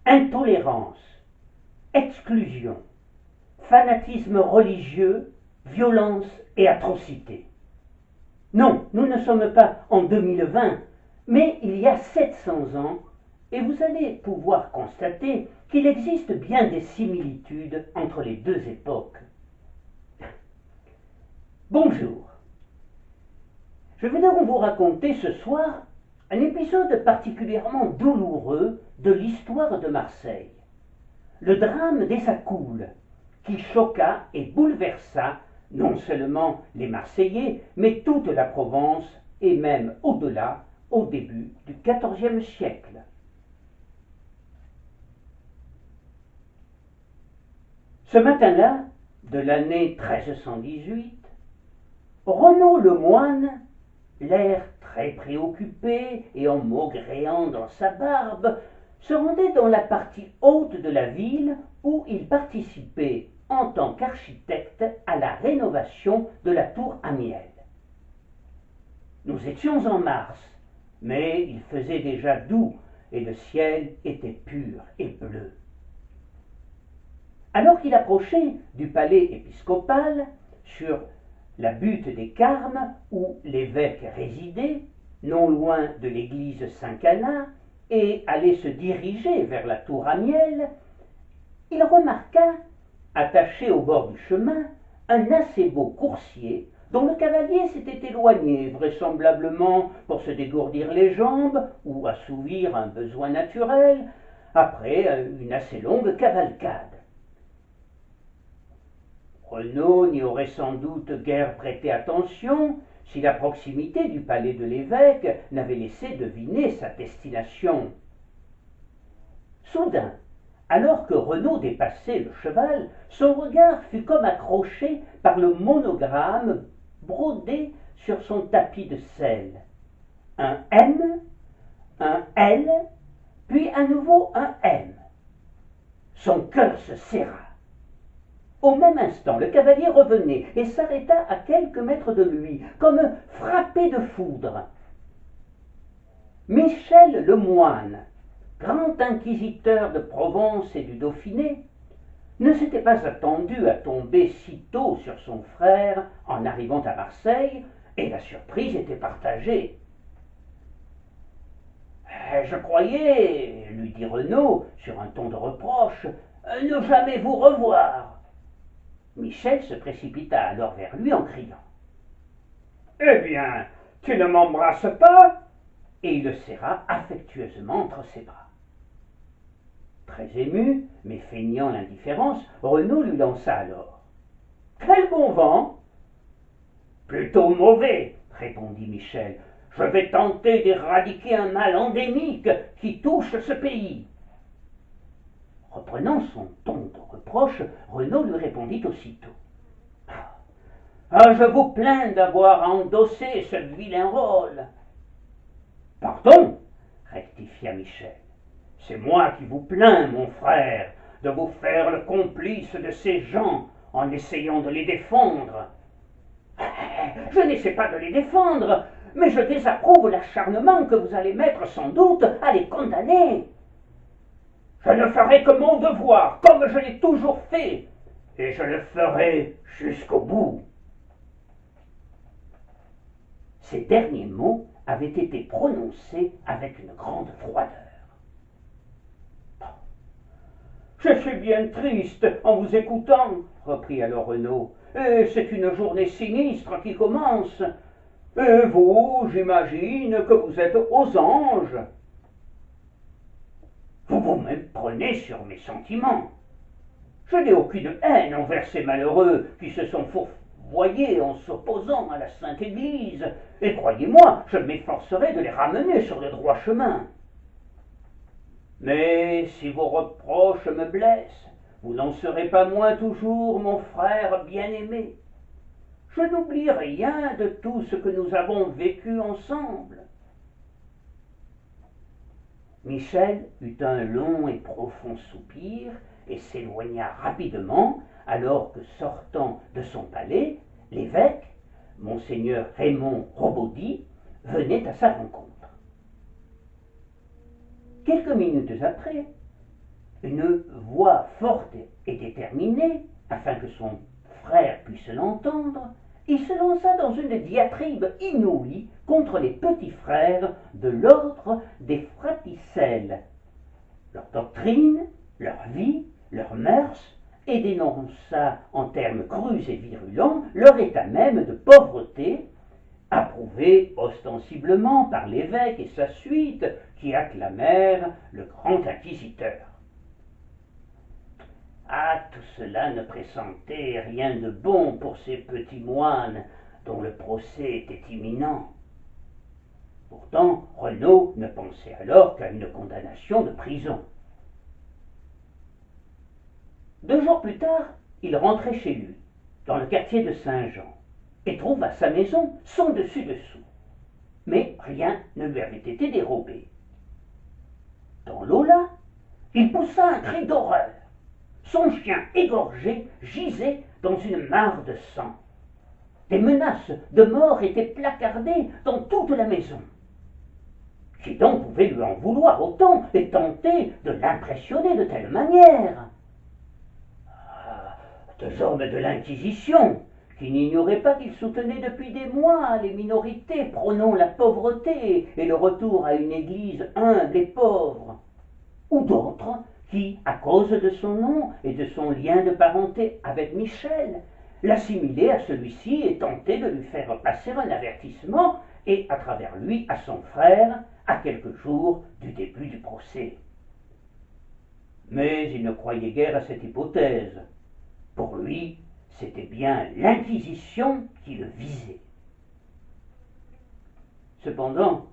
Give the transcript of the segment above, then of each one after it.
Intolérance, exclusion, fanatisme religieux, violence et atrocité. Non, nous ne sommes pas en 2020, mais il y a 700 ans, et vous allez pouvoir constater qu'il existe bien des similitudes entre les deux époques. Bonjour. Je vais donc vous raconter ce soir un épisode particulièrement douloureux de l'histoire de Marseille. Le drame des Accoules, qui choqua et bouleversa non seulement les Marseillais, mais toute la Provence et même au-delà, au début du XIVe siècle. Ce matin-là, de l'année 1318, Renaud le moine, l'air très préoccupé et en maugréant dans sa barbe, se rendait dans la partie haute de la ville où il participait en tant qu'architecte à la rénovation de la tour Amiel. Nous étions en mars, mais il faisait déjà doux et le ciel était pur et bleu. Alors qu'il approchait du palais épiscopal, sur la butte des Carmes, où l'évêque résidait, non loin de l'église Saint-Cana, et allait se diriger vers la tour Amiel, il remarqua, attaché au bord du chemin, un assez beau coursier dont le cavalier s'était éloigné, vraisemblablement pour se dégourdir les jambes ou assouvir un besoin naturel, après une assez longue cavalcade. Renaud n'y aurait sans doute guère prêté attention si la proximité du palais de l'évêque n'avait laissé deviner sa destination. Soudain, alors que Renaud dépassait le cheval, son regard fut comme accroché par le monogramme brodé sur son tapis de selle. Un M, un L, puis à nouveau un M. Son cœur se serra. Au même instant, le cavalier revenait et s'arrêta à quelques mètres de lui, comme frappé de foudre. Michel le moine, grand inquisiteur de Provence et du Dauphiné, ne s'était pas attendu à tomber si tôt sur son frère en arrivant à Marseille, et la surprise était partagée. « Je croyais, lui dit Renaud, sur un ton de reproche, ne jamais vous revoir. » Michel se précipita alors vers lui en criant « Eh bien, tu ne m'embrasses pas ?» et il le serra affectueusement entre ses bras. Très ému, mais feignant l'indifférence, Renaud lui lança alors « Quel bon vent !»« Plutôt mauvais, » répondit Michel. « Je vais tenter d'éradiquer un mal endémique qui touche ce pays. » Reprenant son ton de reproche, Renaud lui répondit aussitôt « Ah, je vous plains d'avoir à endosser ce vilain rôle. »« Pardon, » rectifia Michel. « C'est moi qui vous plains, mon frère, de vous faire le complice de ces gens en essayant de les défendre. »« Je n'essaie pas de les défendre, mais je désapprouve l'acharnement que vous allez mettre sans doute à les condamner. » « Je ne ferai que mon devoir, comme je l'ai toujours fait, et je le ferai jusqu'au bout. » Ces derniers mots avaient été prononcés avec une grande froideur. « Je suis bien triste en vous écoutant, » reprit alors Renaud, « et c'est une journée sinistre qui commence. Et vous, j'imagine que vous êtes aux anges. » Vous vous méprenez sur mes sentiments. Je n'ai aucune haine envers ces malheureux qui se sont fourvoyés en s'opposant à la Sainte Église, et croyez-moi, je m'efforcerai de les ramener sur le droit chemin. Mais si vos reproches me blessent, vous n'en serez pas moins toujours mon frère bien-aimé. Je n'oublie rien de tout ce que nous avons vécu ensemble. Michel eut un long et profond soupir et s'éloigna rapidement, alors que, sortant de son palais, l'évêque, monseigneur Raymond Robaudy, venait à sa rencontre. Quelques minutes après, une voix forte et déterminée, afin que son frère puisse l'entendre, il se lança dans une diatribe inouïe contre les petits frères de l'ordre des fraticelles, leur doctrine, leur vie, leurs mœurs, et dénonça en termes crus et virulents leur état même de pauvreté, approuvé ostensiblement par l'évêque et sa suite qui acclamèrent le grand inquisiteur. Ah, tout cela ne pressentait rien de bon pour ces petits moines dont le procès était imminent. Pourtant, Renaud ne pensait alors qu'à une condamnation de prison. 2 jours plus tard, il rentrait chez lui, dans le quartier de Saint-Jean, et trouve à sa maison son dessus-dessous. Mais rien ne lui avait été dérobé. Dans l'au-là, il poussa un cri d'horreur. Son chien égorgé gisait dans une mare de sang. Des menaces de mort étaient placardées dans toute la maison. Qui donc pouvait lui en vouloir autant et tenter de l'impressionner de telle manière? Deux hommes de l'Inquisition, qui n'ignoraient pas qu'ils soutenaient depuis des mois les minorités prônant la pauvreté et le retour à une église humble et pauvre, ou d'autres qui, à cause de son nom et de son lien de parenté avec Michel, l'assimilaient à celui-ci et tentaient de lui faire passer un avertissement et, à travers lui, à son frère, à quelques jours du début du procès. Mais il ne croyait guère à cette hypothèse. Pour lui, c'était bien l'Inquisition qui le visait. Cependant,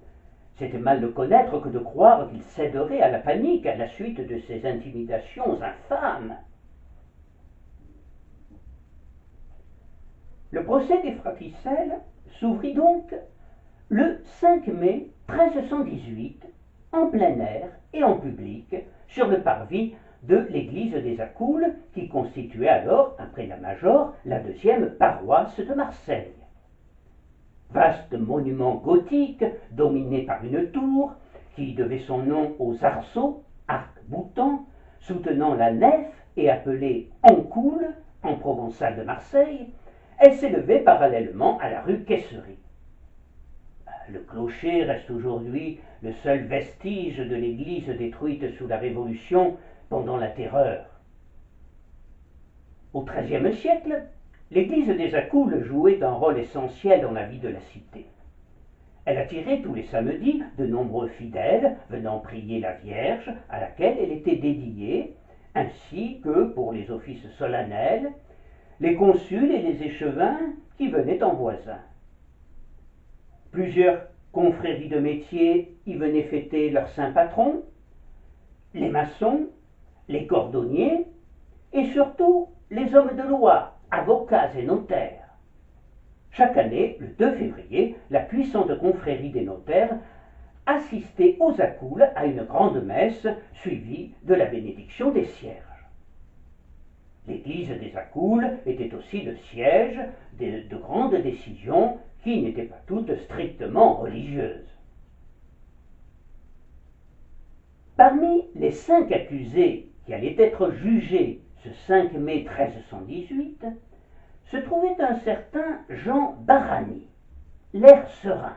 c'était mal le connaître que de croire qu'il céderait à la panique à la suite de ces intimidations infâmes. Le procès des fraticelles s'ouvrit donc le 5 mai 1318, en plein air et en public, sur le parvis de l'église des Accoules, qui constituait alors, après la Major, la 2e paroisse de Marseille. Vaste monument gothique, dominé par une tour, qui devait son nom aux arceaux, arcs-boutants, soutenant la nef et appelée Ancoule, en provençal de Marseille, elle s'élevait parallèlement à la rue Caisserie. Le clocher reste aujourd'hui le seul vestige de l'église détruite sous la Révolution pendant la Terreur. Au XIIIe siècle, l'église des Accoules jouait un rôle essentiel dans la vie de la cité. Elle attirait tous les samedis de nombreux fidèles venant prier la Vierge à laquelle elle était dédiée, ainsi que, pour les offices solennels, les consuls et les échevins qui venaient en voisin. Plusieurs confréries de métiers y venaient fêter leur saint patron, les maçons, les cordonniers et surtout les hommes de loi, avocats et notaires. Chaque année, le 2 février, la puissante confrérie des notaires assistait aux Accoules à une grande messe suivie de la bénédiction des cierges. L'église des Accoules était aussi le siège de grandes décisions qui n'étaient pas toutes strictement religieuses. Parmi les 5 accusés qui allaient être jugés ce 5 mai 1318, se trouvait un certain Jean Barani, l'air serein.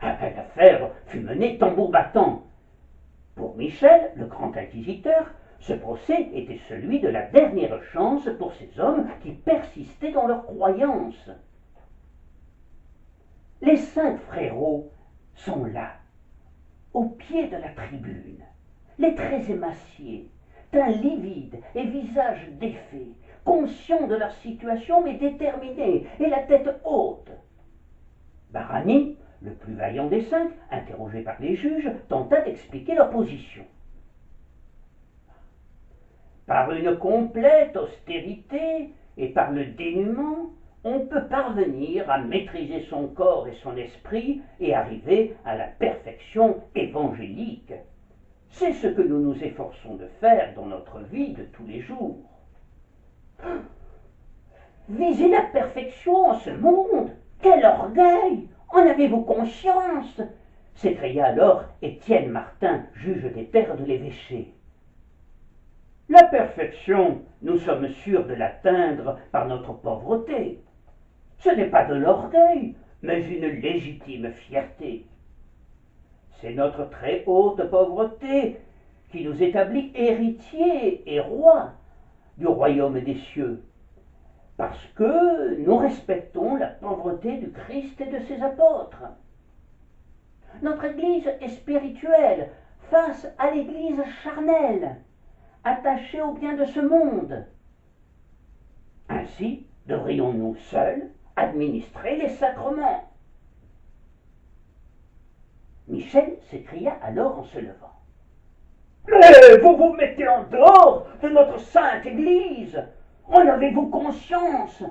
L'affaire fut menée tambour battant. Pour Michel, le grand inquisiteur, ce procès était celui de la dernière chance pour ces hommes qui persistaient dans leurs croyances. Les 5 frérots sont là, au pied de la tribune, les traits émaciés, teint livide et visage défait, conscients de leur situation mais déterminés et la tête haute. Barani, le plus vaillant des 5, interrogé par les juges, tenta d'expliquer leur position. Par une complète austérité et par le dénuement, on peut parvenir à maîtriser son corps et son esprit et arriver à la perfection évangélique. C'est ce que nous nous efforçons de faire dans notre vie de tous les jours. Viser la perfection en ce monde, quel orgueil! En avez-vous conscience? S'écria alors Étienne Martin, juge des terres de l'évêché. La perfection, nous sommes sûrs de l'atteindre par notre pauvreté. Ce n'est pas de l'orgueil, mais une légitime fierté. C'est notre très haute pauvreté qui nous établit héritiers et rois du royaume des cieux, parce que nous respectons la pauvreté du Christ et de ses apôtres. Notre Église est spirituelle face à l'Église charnelle, attachée aux biens de ce monde. Ainsi devrions-nous seuls administrer les sacrements. Michel s'écria alors en se levant. Mais vous vous mettez en dehors de notre sainte Église. En avez-vous conscience?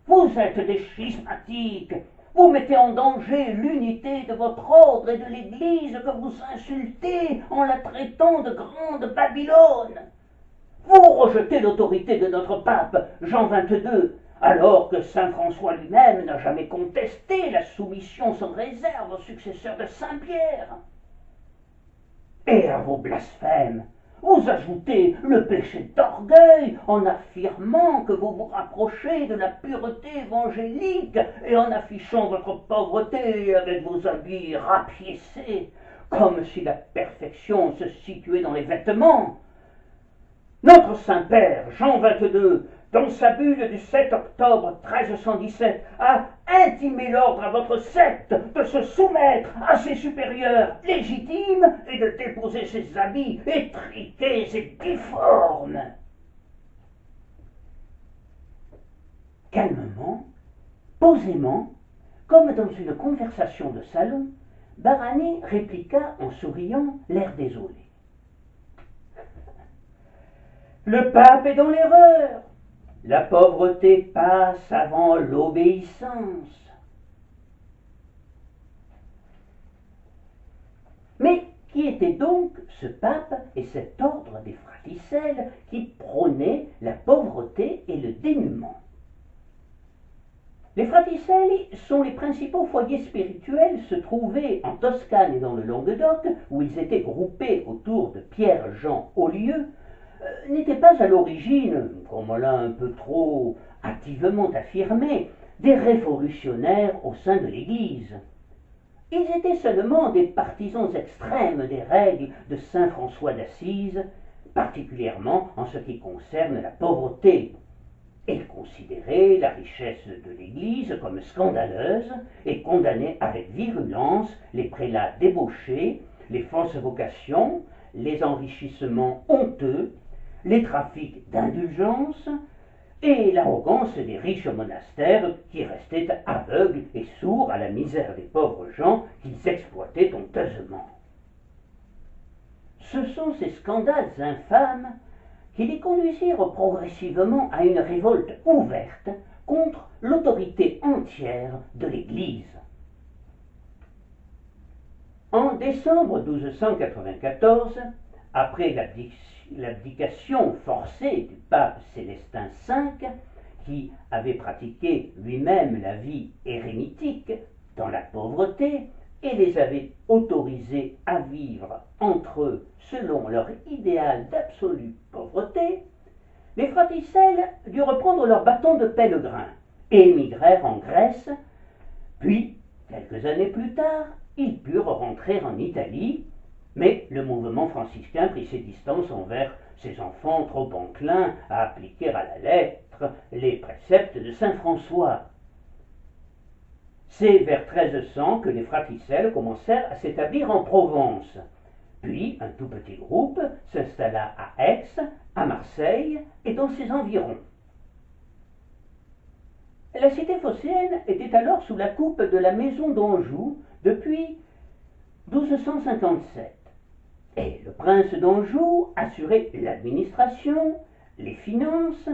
Vous êtes des schismatiques. Vous mettez en danger l'unité de votre ordre et de l'Église que vous insultez en la traitant de grande Babylone. Vous rejetez l'autorité de notre pape Jean XXII, alors que saint François lui-même n'a jamais contesté la soumission sans réserve au successeur de saint Pierre. Et à vos blasphèmes, vous ajoutez le péché d'orgueil en affirmant que vous vous rapprochez de la pureté évangélique et en affichant votre pauvreté avec vos habits rapiécés, comme si la perfection se situait dans les vêtements. Notre Saint-Père, Jean XXII, dans sa bulle du 7 octobre 1317, a intimé l'ordre à votre secte de se soumettre à ses supérieurs légitimes et de déposer ses habits étriqués et difformes. Calmement, posément, comme dans une conversation de salon, Barani répliqua en souriant, l'air désolé. Le pape est dans l'erreur. La pauvreté passe avant l'obéissance. Mais qui était donc ce pape et cet ordre des fraticelles qui prônait la pauvreté et le dénuement? Les fraticelli sont les principaux foyers spirituels se trouvaient en Toscane et dans le Languedoc, où ils étaient groupés autour de Pierre-Jean Aulieu, n'étaient pas à l'origine, comme on l'a un peu trop hâtivement affirmé, des révolutionnaires au sein de l'Église. Ils étaient seulement des partisans extrêmes des règles de saint François d'Assise, particulièrement en ce qui concerne la pauvreté. Ils considéraient la richesse de l'Église comme scandaleuse et condamnaient avec virulence les prélats débauchés, les fausses vocations, les enrichissements honteux, les trafics d'indulgence et l'arrogance des riches monastères qui restaient aveugles et sourds à la misère des pauvres gens qu'ils exploitaient honteusement. Ce sont ces scandales infâmes qui les conduisirent progressivement à une révolte ouverte contre l'autorité entière de l'Église. En décembre 1294, après l'abdication forcée du pape Célestin V, qui avait pratiqué lui-même la vie érémitique dans la pauvreté et les avait autorisés à vivre entre eux selon leur idéal d'absolue pauvreté, les fraticelles durent reprendre leur bâton de pèlerin et émigrèrent en Grèce, puis, quelques années plus tard, ils purent rentrer en Italie, mais le mouvement franciscain prit ses distances envers ces enfants trop enclins à appliquer à la lettre les préceptes de saint François. C'est vers 1300 que les fraticelles commencèrent à s'établir en Provence. Puis un tout petit groupe s'installa à Aix, à Marseille et dans ses environs. La cité phocéenne était alors sous la coupe de la maison d'Anjou depuis 1257. Et le prince d'Anjou assurait l'administration, les finances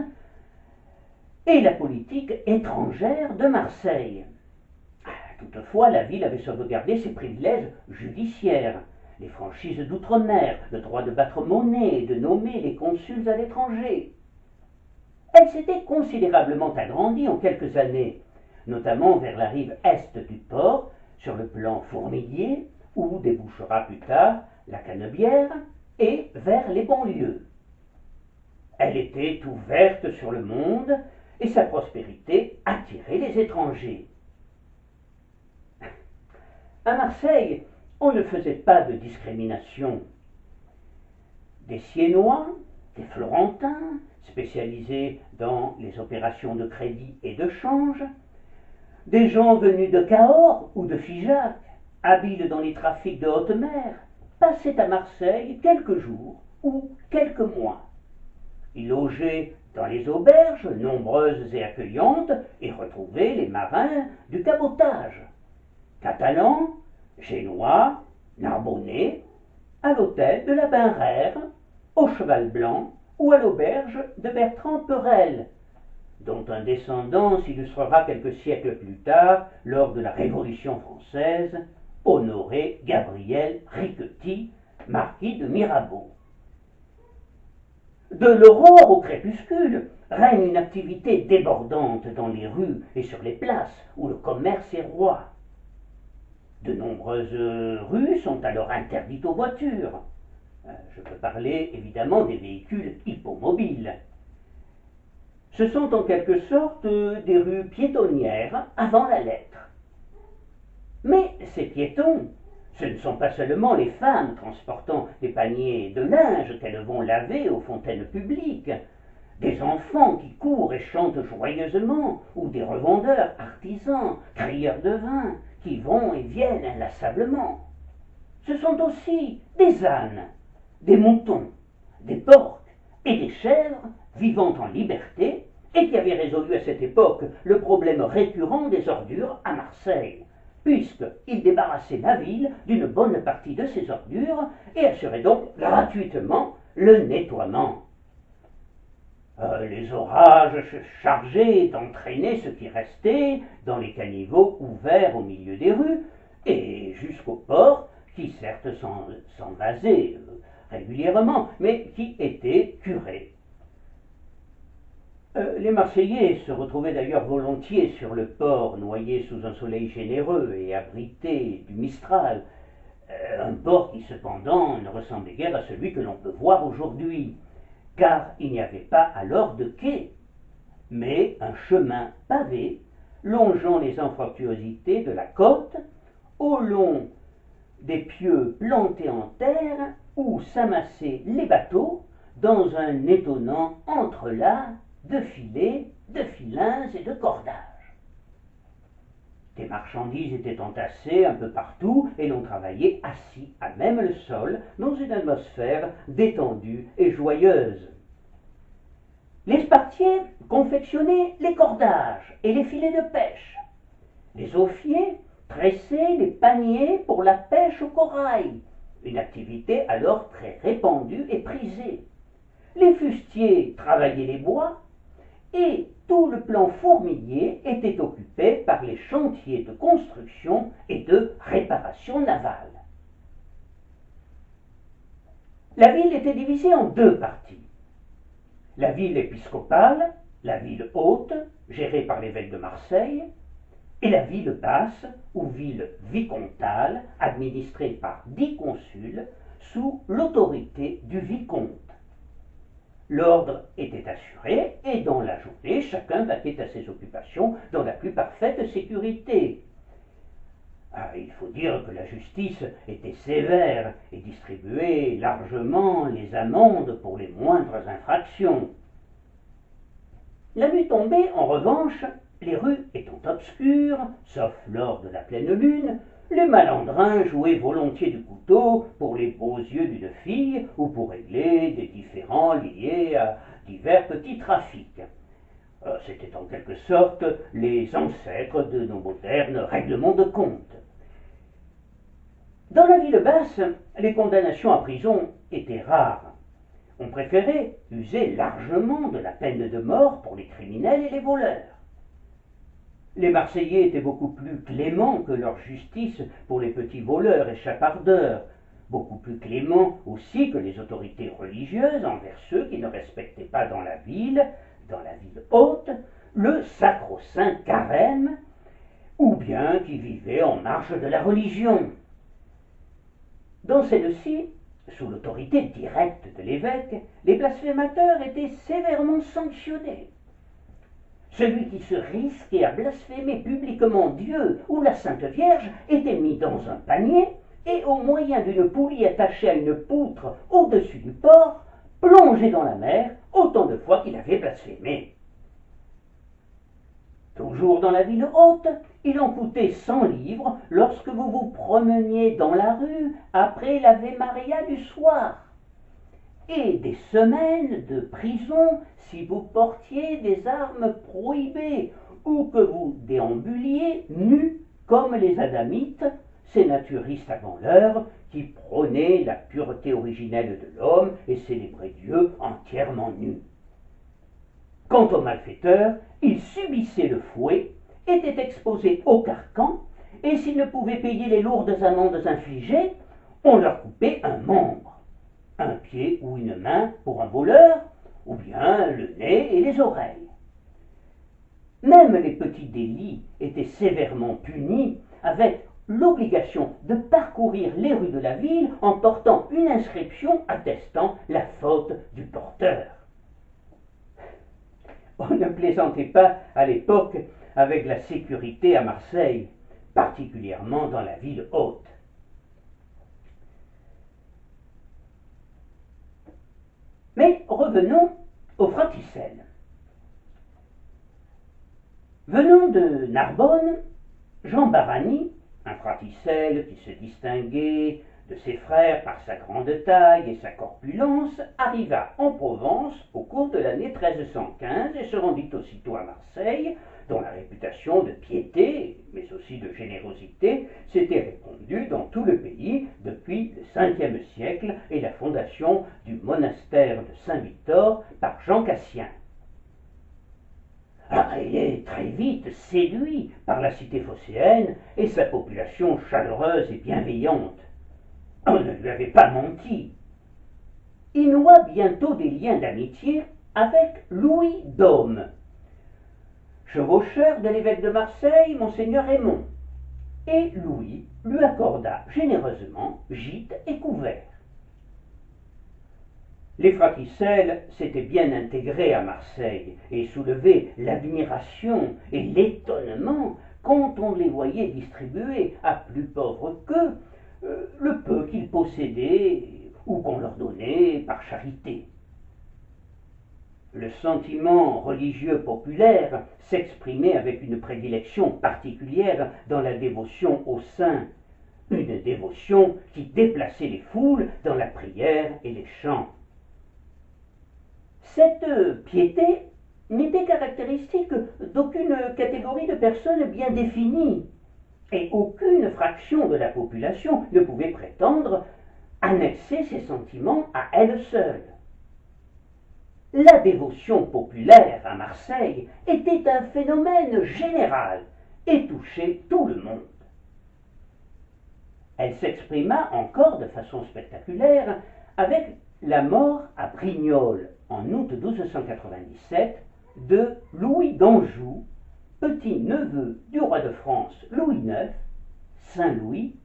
et la politique étrangère de Marseille. Toutefois, la ville avait sauvegardé ses privilèges judiciaires, les franchises d'outre-mer, le droit de battre monnaie et de nommer les consuls à l'étranger. Elle s'était considérablement agrandie en quelques années, notamment vers la rive est du port, sur le plan fourmilier, où débouchera plus tard la Canebière, et vers les banlieues. Elle était ouverte sur le monde et sa prospérité attirait les étrangers. À Marseille, on ne faisait pas de discrimination. Des Siennois, des Florentins, spécialisés dans les opérations de crédit et de change, des gens venus de Cahors ou de Figeac, habiles dans les trafics de haute mer, passaient à Marseille quelques jours ou quelques mois. Ils logeaient dans les auberges, nombreuses et accueillantes, et retrouvaient les marins du cabotage, catalans, génois, narbonnais, à l'hôtel de la Benrère, au Cheval Blanc ou à l'auberge de Bertrand Perel, dont un descendant s'illustrera quelques siècles plus tard lors de la Révolution française, Honoré Gabriel Riquetti, marquis de Mirabeau. De l'aurore au crépuscule règne une activité débordante dans les rues et sur les places où le commerce est roi. De nombreuses rues sont alors interdites aux voitures. Je peux parler évidemment des véhicules hippomobiles. Ce sont en quelque sorte des rues piétonnières avant la lettre. Mais ces piétons, ce ne sont pas seulement les femmes transportant des paniers de linge qu'elles vont laver aux fontaines publiques, des enfants qui courent et chantent joyeusement, ou des revendeurs, artisans, crieurs de vin, qui vont et viennent inlassablement. Ce sont aussi des ânes, des moutons, des porcs et des chèvres vivant en liberté et qui avaient résolu à cette époque le problème récurrent des ordures à Marseille, puisqu'ils débarrassaient la ville d'une bonne partie de ces ordures et assuraient donc gratuitement le nettoiement. Les orages se chargeaient d'entraîner ce qui restait dans les caniveaux ouverts au milieu des rues et jusqu'aux ports qui certes s'envasaient régulièrement, mais qui étaient curés. Les Marseillais se retrouvaient d'ailleurs volontiers sur le port, noyés sous un soleil généreux et abrités du Mistral, un port qui cependant ne ressemblait guère à celui que l'on peut voir aujourd'hui, car il n'y avait pas alors de quai, mais un chemin pavé longeant les anfractuosités de la côte, au long des pieux plantés en terre où s'amassaient les bateaux dans un étonnant entrelac de filets, de filins et de cordages. Des marchandises étaient entassées un peu partout et l'on travaillait assis à même le sol dans une atmosphère détendue et joyeuse. Les spartiers confectionnaient les cordages et les filets de pêche. Les offiers tressaient les paniers pour la pêche au corail, une activité alors très répandue et prisée. Les fustiers travaillaient les bois et tout le plan fourmilier était occupé par les chantiers de construction et de réparation navale. La ville était divisée en deux parties. La ville épiscopale, la ville haute, gérée par l'évêque de Marseille, et la ville basse, ou ville vicomtale, administrée par 10 consuls, sous l'autorité du vicomte. L'ordre était assuré, et dans la journée, chacun vaquait à ses occupations dans la plus parfaite sécurité. Il faut dire que la justice était sévère et distribuait largement les amendes pour les moindres infractions. La nuit tombée, en revanche, les rues étant obscures, sauf lors de la pleine lune, les malandrins jouaient volontiers du couteau pour les beaux yeux d'une fille ou pour régler des différends liés à divers petits trafics. C'était en quelque sorte les ancêtres de nos modernes règlements de compte. Dans la ville basse, les condamnations à prison étaient rares. On préférait user largement de la peine de mort pour les criminels et les voleurs. Les Marseillais étaient beaucoup plus cléments que leur justice pour les petits voleurs et chapardeurs, beaucoup plus cléments aussi que les autorités religieuses envers ceux qui ne respectaient pas dans la ville haute, le sacro-saint carême, ou bien qui vivaient en marge de la religion. Dans celle-ci, Sous l'autorité directe de l'évêque, les blasphémateurs étaient sévèrement sanctionnés. Celui qui se risquait à blasphémer publiquement Dieu ou la Sainte Vierge était mis dans un panier et, au moyen d'une poulie attachée à une poutre au-dessus du port, plongé dans la mer autant de fois qu'il avait blasphémé. Toujours dans la ville haute, il en coûtait 100 livres lorsque vous vous promeniez dans la rue après l'Ave Maria du soir, et des semaines de prison si vous portiez des armes prohibées ou que vous déambuliez nus comme les adamites, ces naturistes avant l'heure qui prônaient la pureté originelle de l'homme et célébraient Dieu entièrement nu. Quant aux malfaiteurs, ils subissaient le fouet, étaient exposés au carcan, et s'ils ne pouvaient payer les lourdes amendes infligées, on leur coupait un membre, un pied ou une main pour un voleur, ou bien le nez et les oreilles. Même les petits délits étaient sévèrement punis, avec l'obligation de parcourir les rues de la ville en portant une inscription attestant la faute du porteur. On ne plaisantait pas à l'époque avec la sécurité à Marseille, particulièrement dans la ville haute. Mais revenons aux fraticelles. Venant de Narbonne, Jean Barani, un fraticelle qui se distinguait de ses frères par sa grande taille et sa corpulence, arriva en Provence au cours de l'année 1315 et se rendit aussitôt à Marseille, dont la réputation de piété, mais aussi de générosité, s'était répandue dans tout le pays depuis le Ve siècle et la fondation du monastère de Saint-Victor par Jean Cassien. Il est très vite séduit par la cité phocéenne et sa population chaleureuse et bienveillante. On ne lui avait pas menti. Il noua bientôt des liens d'amitié avec Louis d'Aume, chevaucheur de l'évêque de Marseille, monseigneur Raymond, et Louis lui accorda généreusement gîte et couvert. Les fraticelles s'étaient bien intégrés à Marseille et soulevaient l'admiration et l'étonnement quand on les voyait distribuer à plus pauvres qu'eux le peu qu'ils possédaient ou qu'on leur donnait par charité. Le sentiment religieux populaire s'exprimait avec une prédilection particulière dans la dévotion aux saints, une dévotion qui déplaçait les foules dans la prière et les chants. Cette piété n'était caractéristique d'aucune catégorie de personnes bien définies, et aucune fraction de la population ne pouvait prétendre annexer ces sentiments à elle seule. La dévotion populaire à Marseille était un phénomène général et touchait tout le monde. Elle s'exprima encore de façon spectaculaire avec la mort à Brignoles en août 1297 de Louis d'Anjou, petit-neveu du roi de France Louis IX, Saint-Louis,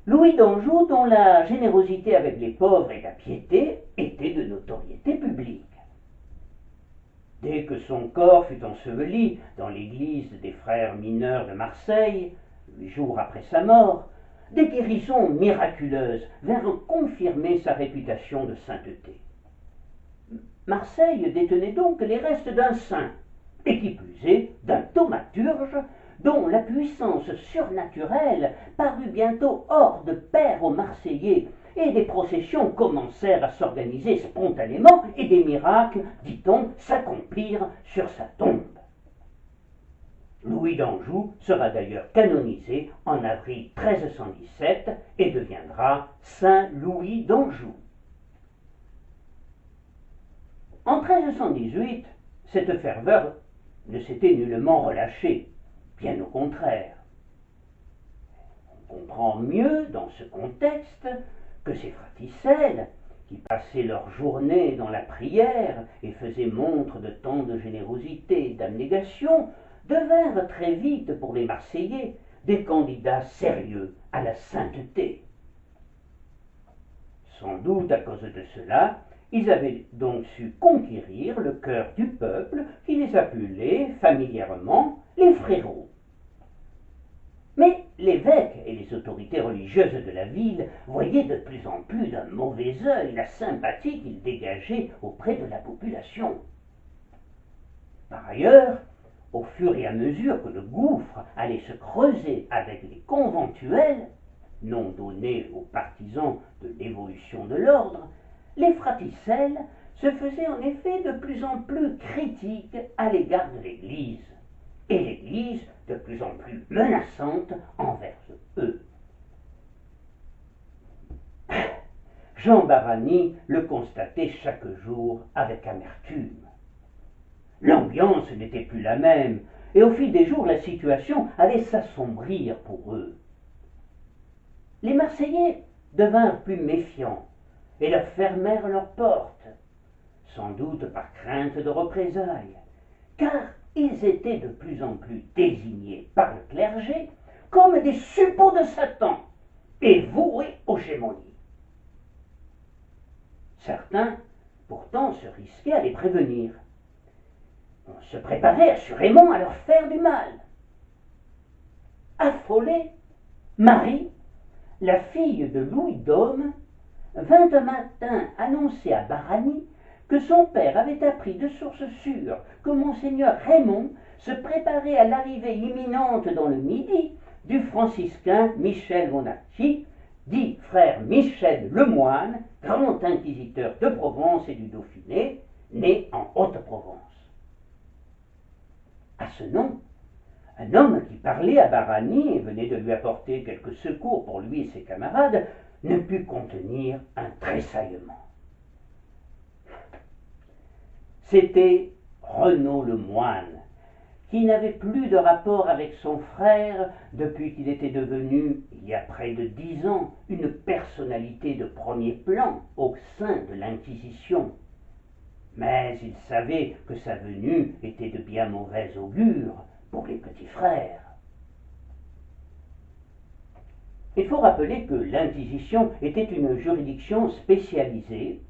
Louis d'Anjou dont la générosité avec les pauvres et la piété étaient de notoriété publique. Dès que son corps fut enseveli dans l'église des frères mineurs de Marseille, 8 jours après sa mort, des guérisons miraculeuses vinrent confirmer sa réputation de sainteté. Marseille détenait donc les restes d'un saint, et qui plus est d'un thaumaturge dont la puissance surnaturelle parut bientôt hors de pair aux Marseillais, et des processions commencèrent à s'organiser spontanément, et des miracles, dit-on, s'accomplirent sur sa tombe. Louis d'Anjou sera d'ailleurs canonisé en avril 1317 et deviendra Saint Louis d'Anjou. En 1318, cette ferveur ne s'était nullement relâchée, bien au contraire. On comprend mieux dans ce contexte que ces fraticelles, qui passaient leur journée dans la prière et faisaient montre de tant de générosité et d'abnégation, devinrent très vite pour les Marseillais des candidats sérieux à la sainteté. Sans doute à cause de cela, ils avaient donc su conquérir le cœur du peuple qui les appelait familièrement les frérots. Mais l'évêque et les autorités religieuses de la ville voyaient de plus en plus d'un mauvais œil la sympathie qu'ils dégageaient auprès de la population. Par ailleurs, au fur et à mesure que le gouffre allait se creuser avec les conventuels, nom donné aux partisans de l'évolution de l'ordre, les fraticelles se faisaient en effet de plus en plus critiques à l'égard de l'Église, et l'Église de plus en plus menaçante envers eux. Jean Barani le constatait chaque jour avec amertume. L'ambiance n'était plus la même, et au fil des jours la situation allait s'assombrir pour eux. Les Marseillais devinrent plus méfiants et leur fermèrent leurs portes, sans doute par crainte de représailles, car ils étaient de plus en plus désignés par le clergé comme des suppôts de Satan et voués aux gémonies. Certains, pourtant, se risquaient à les prévenir. On se préparait assurément à leur faire du mal. Affolée, Marie, la fille de Louis d'Aume, vint un matin annoncer à Barani que son père avait appris de source sûre que monseigneur Raymond se préparait à l'arrivée imminente dans le Midi du franciscain Michel Bonacci, dit frère Michel Lemoine, grand inquisiteur de Provence et du Dauphiné, né en Haute-Provence. À ce nom, un homme qui parlait à Barani et venait de lui apporter quelques secours pour lui et ses camarades ne put contenir un tressaillement. C'était Renaud Lemoine, qui n'avait plus de rapport avec son frère depuis qu'il était devenu, il y a près de 10 ans, une personnalité de premier plan au sein de l'Inquisition. Mais il savait que sa venue était de bien mauvais augure pour les petits frères. Il faut rappeler que l'Inquisition était une juridiction spécialisée,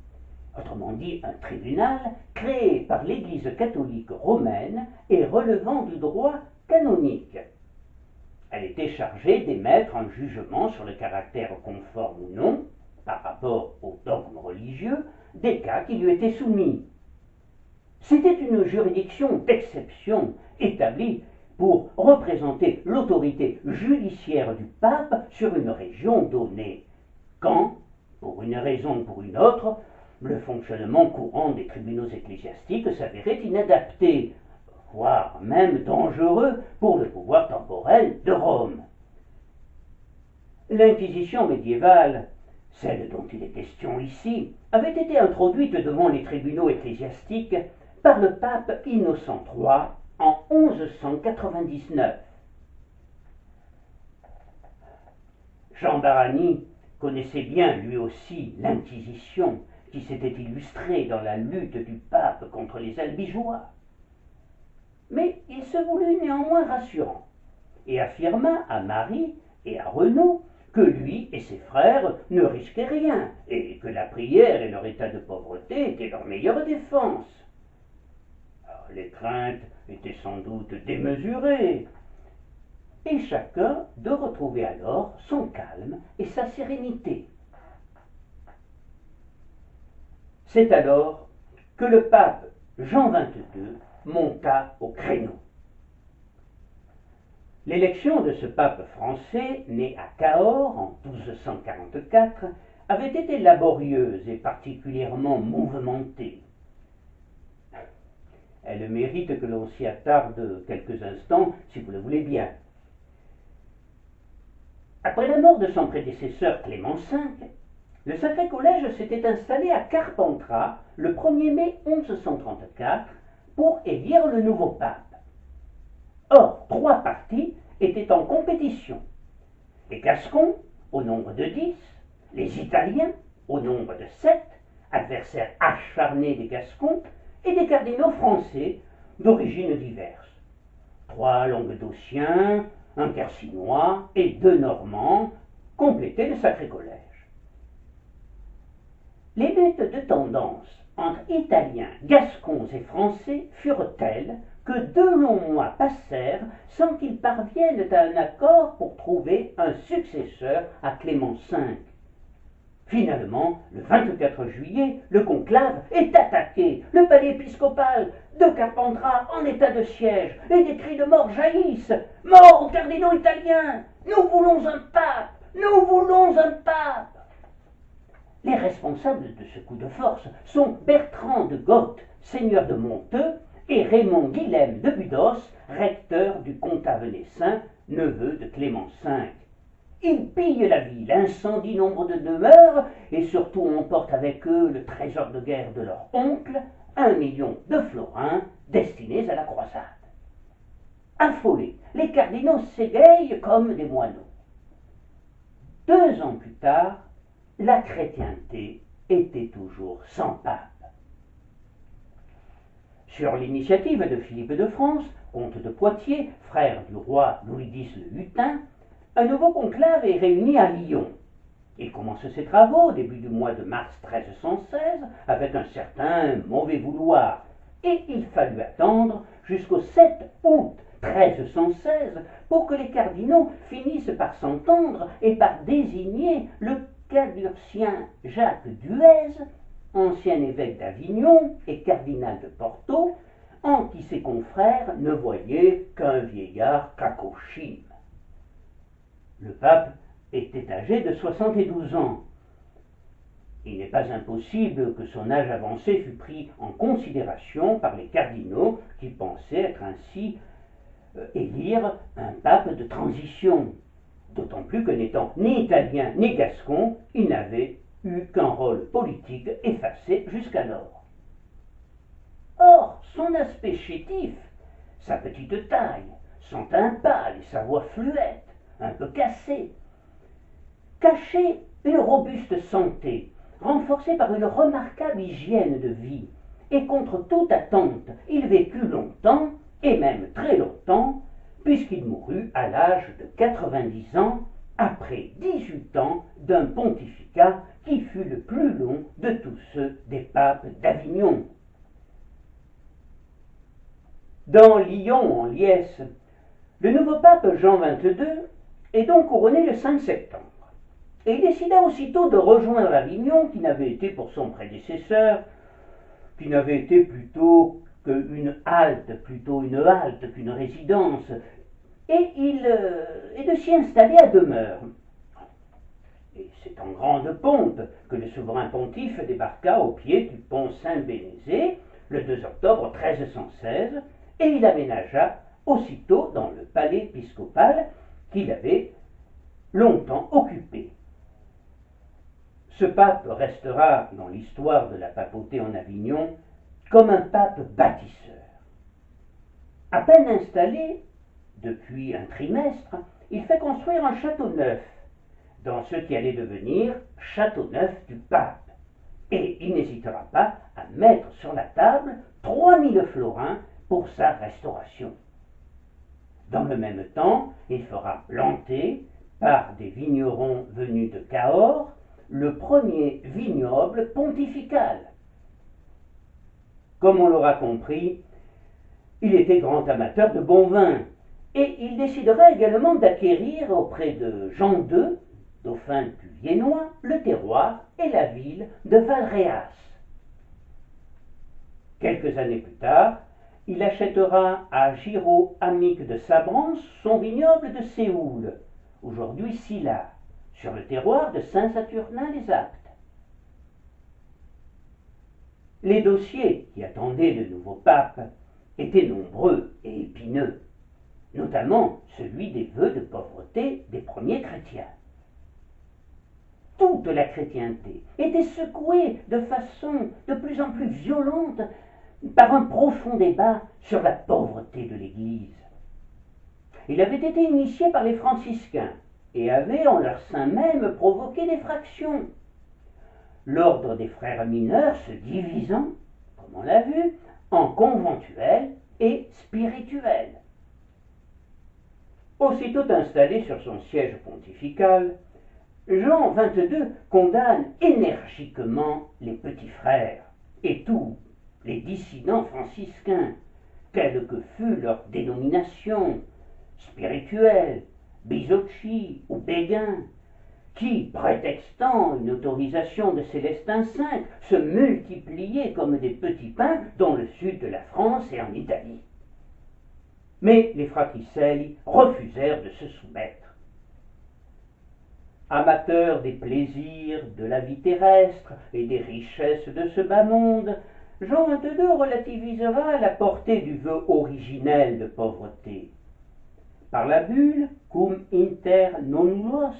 autrement dit un tribunal, créé par l'Église catholique romaine et relevant du droit canonique. Elle était chargée d'émettre un jugement sur le caractère conforme ou non, par rapport aux dogmes religieux, des cas qui lui étaient soumis. C'était une juridiction d'exception établie pour représenter l'autorité judiciaire du pape sur une région donnée, quand, pour une raison ou pour une autre, le fonctionnement courant des tribunaux ecclésiastiques s'avérait inadapté, voire même dangereux pour le pouvoir temporel de Rome. L'Inquisition médiévale, celle dont il est question ici, avait été introduite devant les tribunaux ecclésiastiques par le pape Innocent III en 1199. Jean Barani connaissait bien lui aussi l'Inquisition qui s'était illustrée dans la lutte du pape contre les albigeois. Mais il se voulut néanmoins rassurant et affirma à Marie et à Renaud que lui et ses frères ne risquaient rien et que la prière et leur état de pauvreté étaient leur meilleure défense. Alors, les craintes étaient sans doute démesurées, et chacun de retrouver alors son calme et sa sérénité. C'est alors que le pape Jean XXII monta au créneau. L'élection de ce pape français, né à Cahors en 1244, avait été laborieuse et particulièrement mouvementée. Elle mérite que l'on s'y attarde quelques instants, si vous le voulez bien. Après la mort de son prédécesseur Clément V, le Sacré Collège s'était installé à Carpentras le 1er mai 1134 pour élire le nouveau pape. Or, 3 partis étaient en compétition. Les Gascons, au nombre de 10, les Italiens, au nombre de 7, adversaires acharnés des Gascons, et des cardinaux français d'origines diverses. 3 Languedociens, un Carcinois et 2 Normands complétaient le Sacré Collège. Les luttes de tendance entre Italiens, Gascons et Français furent telles que 2 longs mois passèrent sans qu'ils parviennent à un accord pour trouver un successeur à Clément V. Finalement, le 24 juillet, le conclave est attaqué, le palais épiscopal de Carpentras en état de siège, et des cris de mort jaillissent. « Mort aux cardinaux italiens! Nous voulons un pape! Nous voulons un pape !» Les responsables de ce coup de force sont Bertrand de Goth, seigneur de Monteux, et Raymond Guilhem de Budos, recteur du comtat venessin, neveu de Clément V. Ils pillent la ville, incendient nombre de demeures et surtout emportent avec eux le trésor de guerre de leur oncle, 1 million de florins destinés à la croisade. Affolés, les cardinaux s'égayent comme des moineaux. 2 ans plus tard, la chrétienté était toujours sans pape. Sur l'initiative de Philippe de France, comte de Poitiers, frère du roi Louis X le Hutin, un nouveau conclave est réuni à Lyon. Il commence ses travaux au début du mois de mars 1316 avec un certain mauvais vouloir, et il fallut attendre jusqu'au 7 août 1316 pour que les cardinaux finissent par s'entendre et par désigner le cadurcien Jacques Duèze, ancien évêque d'Avignon et cardinal de Porto, en qui ses confrères ne voyaient qu'un vieillard cacochime. Le pape était âgé de 72 ans. Il n'est pas impossible que son âge avancé fût pris en considération par les cardinaux qui pensaient être ainsi élire un pape de transition, d'autant plus que n'étant ni italien ni gascon, il n'avait eu qu'un rôle politique effacé jusqu'alors. Or, son aspect chétif, sa petite taille, son teint pâle et sa voix fluette, un peu cassée, cachaient une robuste santé, renforcée par une remarquable hygiène de vie, et contre toute attente, il vécut longtemps, et même très longtemps, puisqu'il mourut à l'âge de 90 ans, après 18 ans d'un pontificat qui fut le plus long de tous ceux des papes d'Avignon. Dans Lyon, en liesse, le nouveau pape Jean XXII est donc couronné le 5 septembre. Et il décida aussitôt de rejoindre Avignon, qui n'avait été pour son prédécesseur, qui n'avait été plutôt qu'une halte, plutôt une halte qu'une résidence, et de s'y installer à demeure. Et c'est en grande pompe que le souverain pontife débarqua au pied du pont Saint-Bénézé le 2 octobre 1316, et il aménagea aussitôt dans le palais épiscopal qu'il avait longtemps occupé. Ce pape restera dans l'histoire de la papauté en Avignon comme un pape bâtisseur. À peine installé, depuis un trimestre, il fait construire un château neuf, dans ce qui allait devenir château neuf du pape, et il n'hésitera pas à mettre sur la table 3000 florins pour sa restauration. Dans le même temps, il fera planter, par des vignerons venus de Cahors, le premier vignoble pontifical. Comme on l'aura compris, il était grand amateur de bon vin, et il décidera également d'acquérir auprès de Jean II, dauphin du Viennois, le terroir et la ville de Valréas. Quelques années plus tard, il achètera à Giraud Amic de Sabrance son vignoble de Séoul, aujourd'hui Silla, sur le terroir de Saint-Saturnin-les-Aptes. Les dossiers qui attendaient le nouveau pape étaient nombreux et épineux, notamment celui des vœux de pauvreté des premiers chrétiens. Toute la chrétienté était secouée de façon de plus en plus violente par un profond débat sur la pauvreté de l'Église. Il avait été initié par les franciscains et avait en leur sein même provoqué des fractions. L'ordre des frères mineurs se divisant, comme on l'a vu, en conventuels et spirituels. Aussitôt installé sur son siège pontifical, Jean XXII condamne énergiquement les petits frères et tous les dissidents franciscains, quelle que fût leur dénomination spirituelle, Bisocchi ou Béguin, qui, prétextant une autorisation de Célestin V, se multipliaient comme des petits pains dans le sud de la France et en Italie. Mais les Fraticelli refusèrent de se soumettre. Amateurs des plaisirs de la vie terrestre et des richesses de ce bas monde, Jean XXII relativisera la portée du vœu originel de pauvreté. Par la bulle Cum inter nonnulos,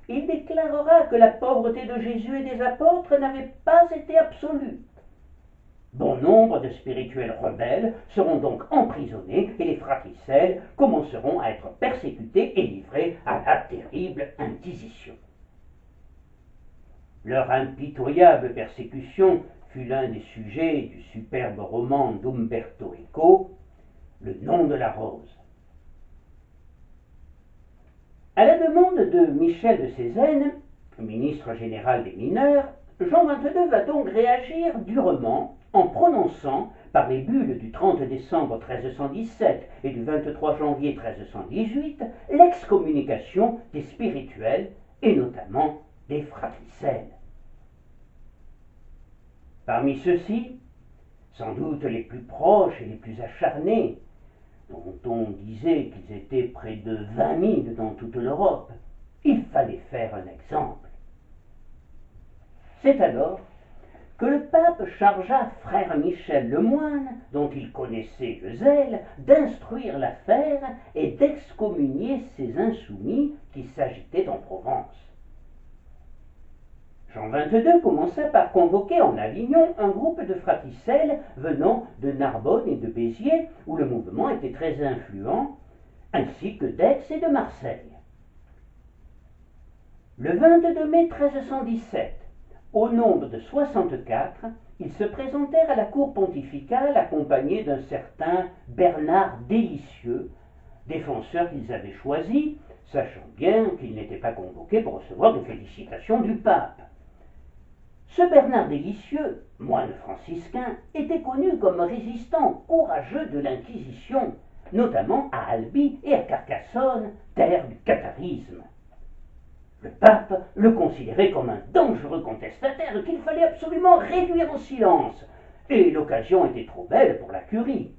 il déclarera que la pauvreté de Jésus et des apôtres n'avait pas été absolue. Bon nombre de spirituels rebelles seront donc emprisonnés et les Fraticelles commenceront à être persécutés et livrés à la terrible Inquisition. Leur impitoyable persécution fut l'un des sujets du superbe roman d'Umberto Eco, Le nom de la rose. À la demande de Michel de Cézanne, ministre général des mineurs, Jean XXII va donc réagir durement en prononçant, par les bulles du 30 décembre 1317 et du 23 janvier 1318, l'excommunication des spirituels et notamment des Fratricelles. Parmi ceux-ci, sans doute les plus proches et les plus acharnés, dont on disait qu'ils étaient près de 20 000 dans toute l'Europe, il fallait faire un exemple. C'est alors que le pape chargea frère Michel le moine, dont il connaissait le zèle, d'instruire l'affaire et d'excommunier ces insoumis qui s'agitaient en Provence. Jean XXII commença par convoquer en Avignon un groupe de Fraticelles venant de Narbonne et de Béziers, où le mouvement était très influent, ainsi que d'Aix et de Marseille. Le 22 mai 1317, au nombre de 64, ils se présentèrent à la cour pontificale accompagnés d'un certain Bernard Délicieux, défenseur qu'ils avaient choisi, sachant bien qu'ils n'étaient pas convoqués pour recevoir de félicitations du pape. Ce Bernard Délicieux, moine franciscain, était connu comme résistant courageux de l'Inquisition, notamment à Albi et à Carcassonne, terre du catharisme. Le pape le considérait comme un dangereux contestataire qu'il fallait absolument réduire au silence, et l'occasion était trop belle pour la curie.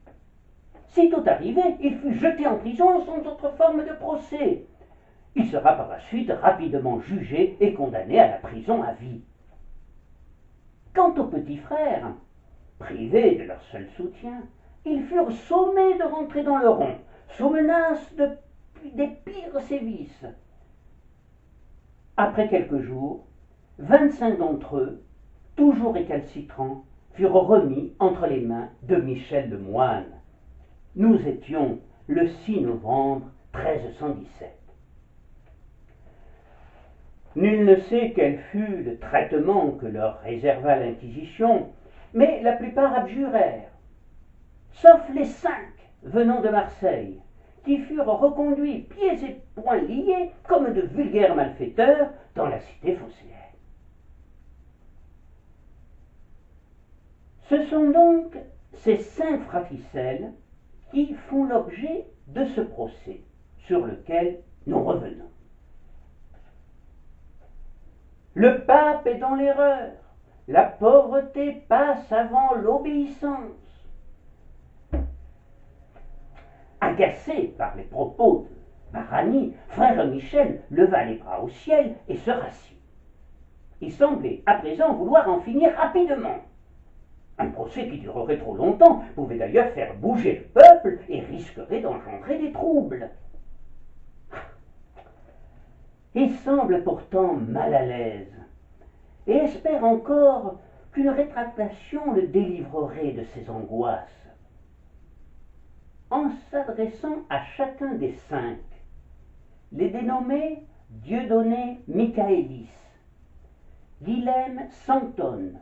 Sitôt arrivé, il fut jeté en prison sans autre forme de procès. Il sera par la suite rapidement jugé et condamné à la prison à vie. Quant aux petits frères, privés de leur seul soutien, ils furent sommés de rentrer dans le rond, sous menace des pires sévices. Après quelques jours, 25 d'entre eux, toujours récalcitrants, furent remis entre les mains de Michel le moine. Nous étions le 6 novembre 1317. Nul ne sait quel fut le traitement que leur réserva l'Inquisition, mais la plupart abjurèrent, sauf les 5 venant de Marseille, qui furent reconduits pieds et poings liés comme de vulgaires malfaiteurs dans la cité phocéenne. Ce sont donc ces 5 Fraticelles qui font l'objet de ce procès, sur lequel nous revenons. Le pape est dans l'erreur. La pauvreté passe avant l'obéissance. Agacé par les propos de Barani, frère Michel leva les bras au ciel et se rassit. Il semblait à présent vouloir en finir rapidement. Un procès qui durerait trop longtemps pouvait d'ailleurs faire bouger le peuple et risquerait d'engendrer des troubles. Il semble pourtant mal à l'aise et espère encore qu'une rétractation le délivrerait de ses angoisses. En s'adressant à chacun des 5, les dénommés Dieudonné Michaelis, Guilhem Santone,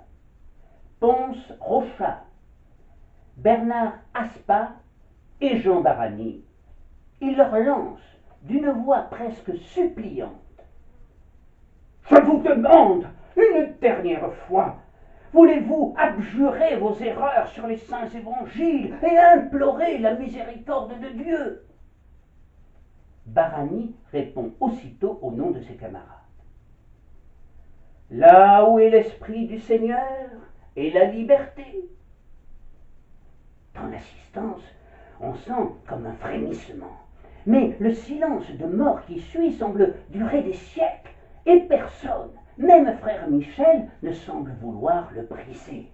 Ponce Rochat, Bernard Aspa et Jean Barani, il leur lance d'une voix presque suppliante: Je vous demande une dernière fois, voulez-vous abjurer vos erreurs sur les saints évangiles et implorer la miséricorde de Dieu? Barani répond aussitôt au nom de ses camarades. Là où est l'Esprit du Seigneur et la liberté. Dans l'assistance, on sent comme un frémissement. Mais le silence de mort qui suit semble durer des siècles, et personne, même frère Michel, ne semble vouloir le briser.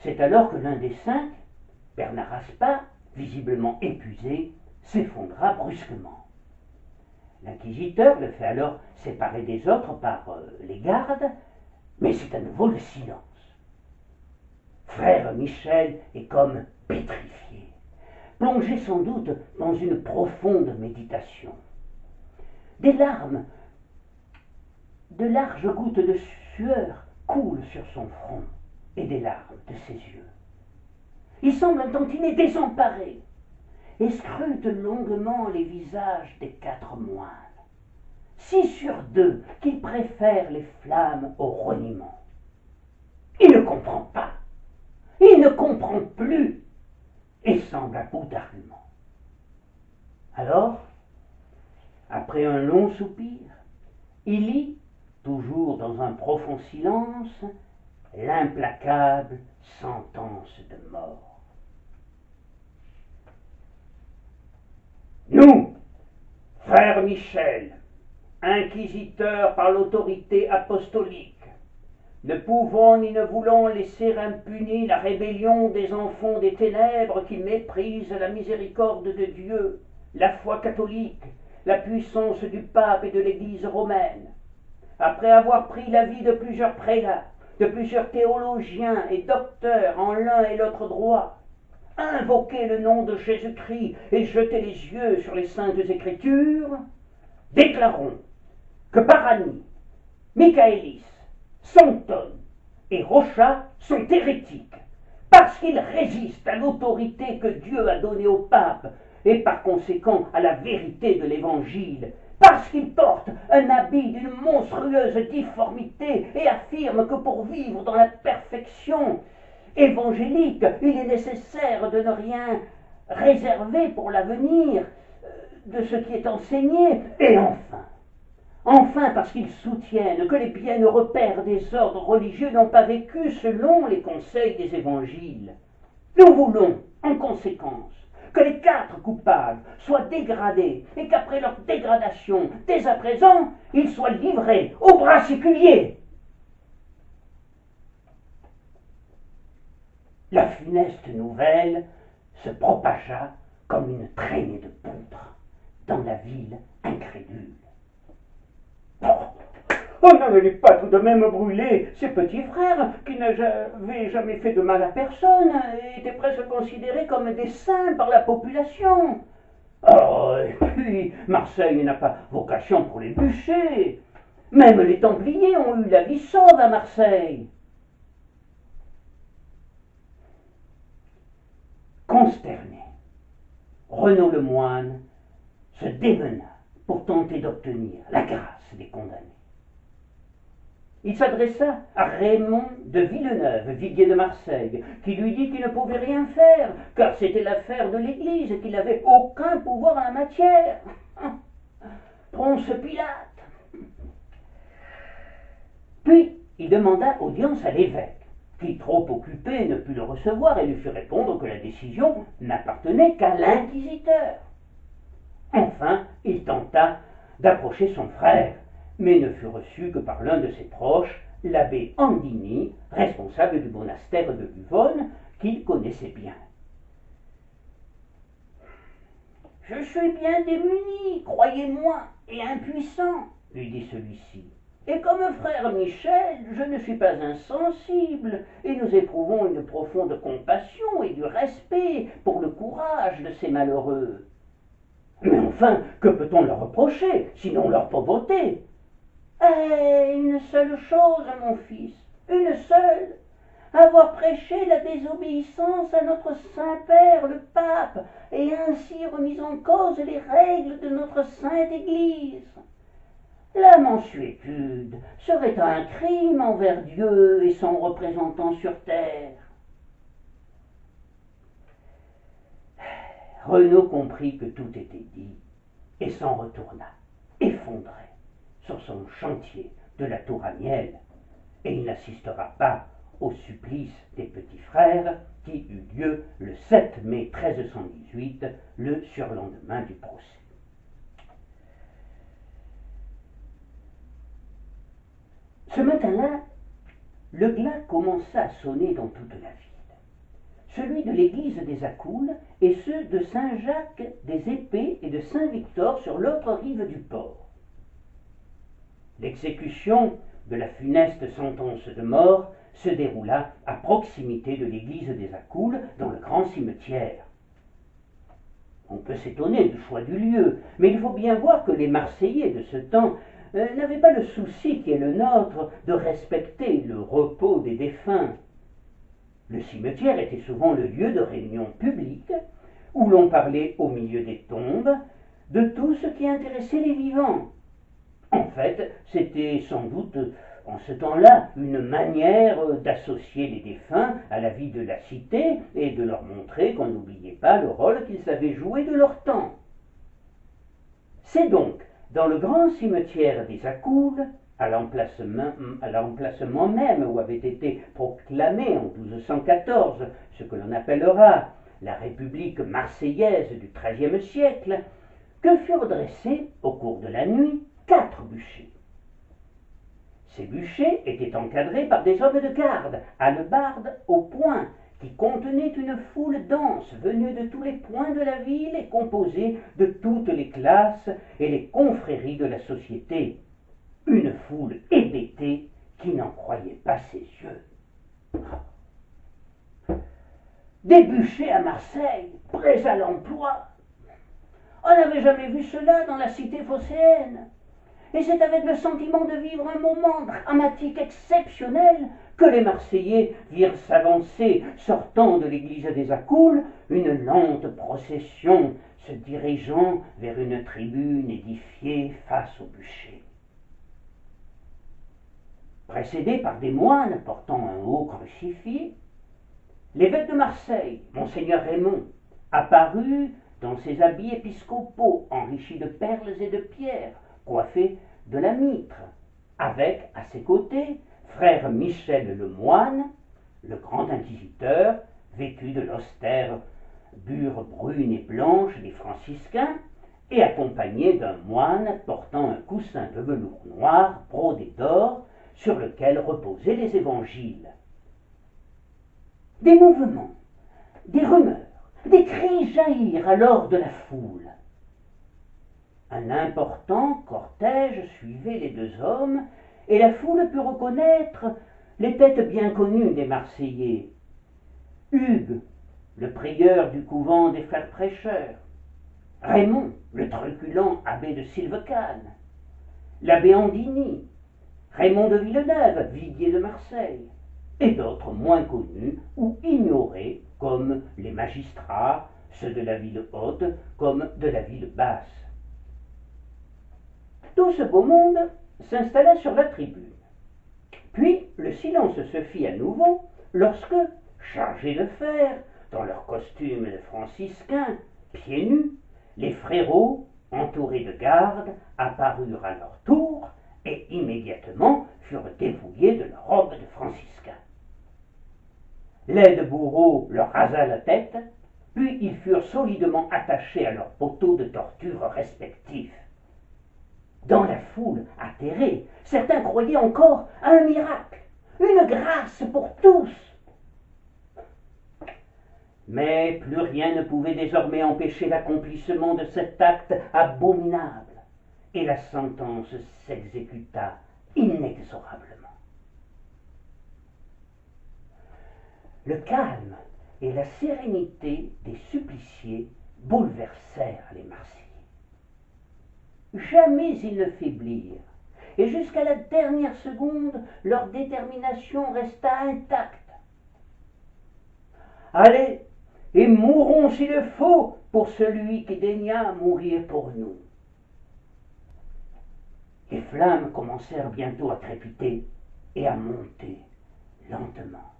C'est alors que l'un des cinq, Bernard Aspar, visiblement épuisé, s'effondra brusquement. L'inquisiteur le fait alors séparer des autres par les gardes, mais c'est à nouveau le silence. Frère Michel est comme pétrifié, plongé sans doute dans une profonde méditation. Des larmes, de larges gouttes de sueur coulent sur son front et des larmes de ses yeux. Il semble un tantinet désemparé et scrute longuement les visages des 4 moines. 6 sur 2 qui préfèrent les flammes au reniement. Il ne comprend pas, il ne comprend plus et semble à bout d'arguments. Alors, après un long soupir, il lit, toujours dans un profond silence, l'implacable sentence de mort. Nous, frère Michel, inquisiteurs par l'autorité apostolique, ne pouvons ni ne voulons laisser impunie la rébellion des enfants des ténèbres qui méprisent la miséricorde de Dieu, la foi catholique, la puissance du pape et de l'Église romaine. Après avoir pris l'avis de plusieurs prélats, de plusieurs théologiens et docteurs en l'un et l'autre droit, invoquer le nom de Jésus-Christ et jeter les yeux sur les saintes Écritures, déclarons que Barani, Michaélis, Sancton et Rochat sont hérétiques, parce qu'ils résistent à l'autorité que Dieu a donnée au pape et par conséquent à la vérité de l'Évangile, parce qu'ils portent un habit d'une monstrueuse difformité et affirment que pour vivre dans la perfection évangélique, il est nécessaire de ne rien réserver pour l'avenir de ce qui est enseigné, et enfin parce qu'ils soutiennent que les bienheureux pères des ordres religieux n'ont pas vécu selon les conseils des évangiles. Nous voulons, en conséquence, que les 4 coupables soient dégradés et qu'après leur dégradation, dès à présent, ils soient livrés aux bras séculiers. La funeste nouvelle se propagea comme une traînée de poudre dans la ville incrédule. On n'allait pas tout de même brûler ses petits frères qui n'avaient jamais fait de mal à personne et étaient presque considérés comme des saints par la population. Oh, et puis, Marseille n'a pas vocation pour les bûchers. Même les Templiers ont eu la vie sauve à Marseille. Consterné, Renaud le moine se démena pour tenter d'obtenir la grâce des condamnés. Il s'adressa à Raymond de Villeneuve, viguier de Marseille, qui lui dit qu'il ne pouvait rien faire, car c'était l'affaire de l'Église et qu'il n'avait aucun pouvoir en la matière. Ponce Pilate. Puis il demanda audience à l'évêque, qui, trop occupé, ne put le recevoir et lui fit répondre que la décision n'appartenait qu'à l'inquisiteur. Enfin, il tenta d'approcher son frère, mais ne fut reçu que par l'un de ses proches, l'abbé Andini, responsable du monastère de Luvonne, qu'il connaissait bien. « Je suis bien démuni, croyez-moi, et impuissant, lui dit celui-ci. Et comme frère Michel, je ne suis pas insensible, et nous éprouvons une profonde compassion et du respect pour le courage de ces malheureux. Mais enfin, que peut-on leur reprocher, sinon leur pauvreté? Une seule chose, mon fils, une seule, avoir prêché la désobéissance à notre Saint-Père, le pape, et ainsi remis en cause les règles de notre Sainte Église. La mansuétude serait un crime envers Dieu et son représentant sur terre. Renaud comprit que tout était dit et s'en retourna, effondré, sur son chantier de la tour à miel, et il n'assistera pas au supplice des petits frères qui eut lieu le 7 mai 1318, le surlendemain du procès. Ce matin-là, le glas commença à sonner dans toute la ville, celui de l'église des Accoules et ceux de Saint-Jacques des Épées et de Saint-Victor sur l'autre rive du port. L'exécution de la funeste sentence de mort se déroula à proximité de l'église des Accoules, dans le grand cimetière. On peut s'étonner du choix du lieu, mais il faut bien voir que les Marseillais de ce temps n'avaient pas le souci qui est le nôtre de respecter le repos des défunts. Le cimetière était souvent le lieu de réunion publique où l'on parlait au milieu des tombes de tout ce qui intéressait les vivants. En fait, c'était sans doute en ce temps-là une manière d'associer les défunts à la vie de la cité et de leur montrer qu'on n'oubliait pas le rôle qu'ils avaient joué de leur temps. C'est donc dans le grand cimetière des Accoules, à l'emplacement même où avait été proclamé en 1214 ce que l'on appellera la République marseillaise du XIIIe siècle, que furent dressés au cours de la nuit 4 bûchers. Ces bûchers étaient encadrés par des hommes de garde, hallebardes au poing, qui contenaient une foule dense venue de tous les points de la ville et composée de toutes les classes et les confréries de la société. Une foule hébétée qui n'en croyait pas ses yeux. Des bûchers à Marseille, prêts à l'emploi. On n'avait jamais vu cela dans la cité phocéenne. Et c'est avec le sentiment de vivre un moment dramatique exceptionnel que les Marseillais virent s'avancer, sortant de l'église des Accoules, une lente procession se dirigeant vers une tribune édifiée face au bûcher. Précédés par des moines portant un haut crucifix, l'évêque de Marseille, monseigneur Raymond, apparut dans ses habits épiscopaux enrichis de perles et de pierres, coiffé de la mitre, avec à ses côtés frère Michel le moine, le grand inquisiteur, vêtu de l'austère bure brune et blanche des franciscains, et accompagné d'un moine portant un coussin de velours noir brodé d'or sur lequel reposaient les évangiles. Des mouvements, des rumeurs, des cris jaillirent alors de la foule. Un important cortège suivait les deux hommes, et la foule put reconnaître les têtes bien connues des Marseillais. Hugues, le prieur du couvent des frères prêcheurs, Raymond, le truculent abbé de Silvecane, l'abbé Andini, Raymond de Villeneuve, viguier de Marseille, et d'autres moins connus ou ignorés, comme les magistrats, ceux de la ville haute comme de la ville basse. Tout ce beau monde s'installa sur la tribune. Puis le silence se fit à nouveau lorsque, chargés de fer, dans leurs costumes de franciscains, pieds nus, les frérots, entourés de gardes, apparurent à leur tour et immédiatement furent dépouillés de leurs robes de franciscains. L'aide-bourreau leur rasa la tête, puis ils furent solidement attachés à leurs poteaux de torture respectifs. Dans la foule atterrée, certains croyaient encore à un miracle, une grâce pour tous. Mais plus rien ne pouvait désormais empêcher l'accomplissement de cet acte abominable, et la sentence s'exécuta inexorablement. Le calme et la sérénité des suppliciés bouleversèrent les Marseillais. Jamais ils ne faiblirent, et jusqu'à la dernière seconde, leur détermination resta intacte. Allez, et mourons s'il le faut pour celui qui daigna mourir pour nous. Les flammes commencèrent bientôt à crépiter et à monter lentement.